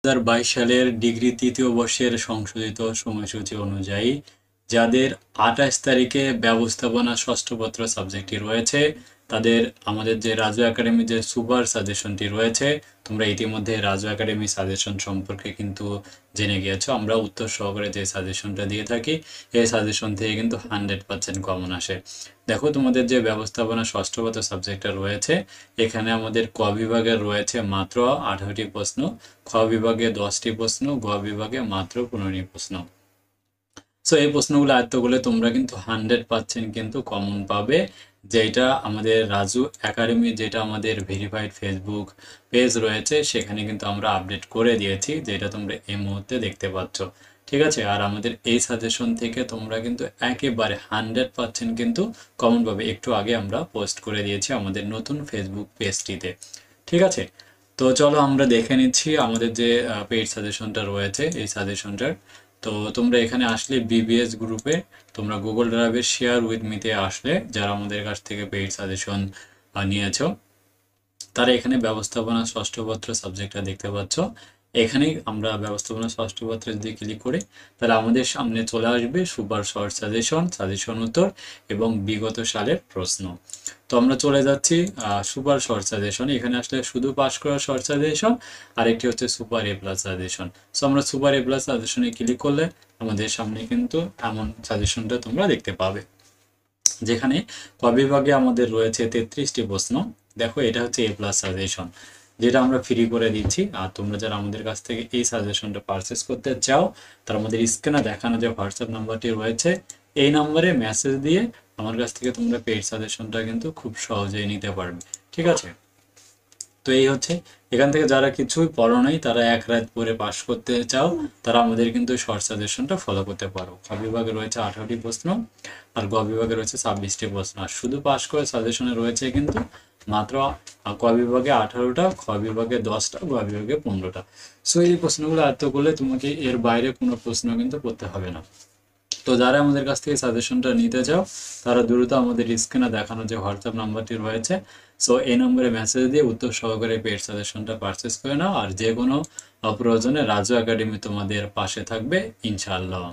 2022 সালের ডিগ্রি তৃতীয় বর্ষের সংশোধিত সময়সূচি অনুযায়ী যাদের 28 তারিখে ব্যবস্থাপনা ষষ্ঠ পত্র সাবজেক্টটি রয়েছে তাদের আমাদের যে রাজু একাডেমি যে সুপার সাজেশনটি রয়েছে, তোমরা ইতিমধ্যে রাজু একাডেমি সাজেশন সম্পর্কে কিন্তু জেনে গিয়েছো। আমরা উত্তর সহকারে যে সাজেশনটা দিয়ে থাকি এই সাজেশন থেকে কিন্তু 100% কমন আসে। দেখো, তোমাদের যে ব্যবস্থাপনা ষষ্ঠ পত্র সাবজেক্টটা রয়েছে এখানে আমাদের ক বিভাগের রয়েছে মাত্র 18টি প্রশ্ন, খ বিভাগে 10টি প্রশ্ন, গ বিভাগে মাত্র 15টি প্রশ্ন। সো এই প্রশ্নগুলো আয়ত্ত করলে তোমরা কিন্তু 100% কিন্তু কমন পাবে। যেটা আমাদের রাজু একাডেমি, যেটা আমাদের ভেরিফাইড ফেসবুক পেজ রয়েছে সেখানে কিন্তু আমরা আপডেট করে দিয়েছি, যেটা তোমরা এই মুহূর্তে দেখতে পাচ্ছ। ঠিক আছে, আর আমাদের এই সাজেশন থেকে তোমরা কিন্তু একেবারে 100% কিন্তু কমন পাবে। একটু আগে আমরা পোস্ট করে দিয়েছি আমাদের নতুন ফেসবুক পেজটিতে। ঠিক আছে, তো চলো আমরা দেখে নিচ্ছি আমাদের যে পেইড সাজেশনটা রয়েছে এই সাজেশনটার। তো তোমরা এখানে আসলে বিবিএস গ্রুপে তোমরা গুগল ড্রাইভে শেয়ার উইথ মিতে আসলে যারা আমাদের কাছ থেকে পেইড সাজেশন নিয়েছো তারা এখানে ব্যবস্থাপনা ষষ্ঠ পত্র সাবজেক্টটা দেখতে পাচ্ছ। এখানেই আমরা ব্যবস্থাপনা ষষ্ঠ পত্রে যদি ক্লিক করি তাহলে আমাদের সামনে চলে আসবে সুপার শর্ট সাজেশন, সাজেশন উত্তর এবং বিগত সালের প্রশ্ন। তো আমরা চলে যাচ্ছি সুপার শর্ট সাজেশন। এখানে আসলে শুধু পাস করা শর্ট সাজেশন, আরেকটি হচ্ছে super A plus suggestion. So আমরা সুপার এ প্লাস সাজেশনে ক্লিক করলে আমাদের সামনে কিন্তু এমন সাজেশনটা তোমরা দেখতে পাবে, যেখানে ক বিভাগে আমাদের রয়েছে 33টি প্রশ্ন। দেখো, এটা হচ্ছে এ প্লাস সাজেশন, যেটা আমরা ফ্রি করে দিচ্ছি। আর তোমরা যারা আমাদের কাছ থেকে এই সাজেশনটা পারচেস করতে চাও তার আমাদের স্ক্রিনে দেখানো যে হোয়াটসঅ্যাপ নাম্বারটি রয়েছে এই নাম্বারে মেসেজ দিয়ে আমার কাছ থেকে তোমরা পেইড সাজেশনটা কিন্তু খুব সহজেই নিতে পারবে। ঠিক আছে, তো এই হচ্ছে, এখান থেকে যারা কিছুই পড়ো নাই তারা এক রাত পরে পাস করতে চাও তারা আমাদের কিন্তু শর্ট সাজেশনটা ফলো করতে পারো। খ বিভাগে রয়েছে 18টি প্রশ্ন আর গ বিভাগে রয়েছে 26টি প্রশ্ন। আর শুধু পাস করে সাজেশনে রয়েছে কিন্তু মাত্র ক বিভাগে 18টা, খ বিভাগে 10টা, গ বিভাগে 15টা। সো এই প্রশ্নগুলো আয়ত্ত করলে তোমাকে এর বাইরে কোনো প্রশ্ন কিন্তু করতে হবে না। তো যারা আমাদের কাছ থেকে সাজেশনটা নিতে চাও তারা দ্রুত আমাদের স্ক্রিনে দেখানো যে হোয়াটসঅ্যাপ নাম্বারটি রয়েছে, সো এই নম্বরে মেসেজ দিয়ে উত্তর সহকারে পেড সাজেশনটা পারচেস করে নাও। আর যে কোনো প্রয়োজনে রাজু একাডেমি তোমাদের পাশে থাকবে ইনশাআল্লাহ।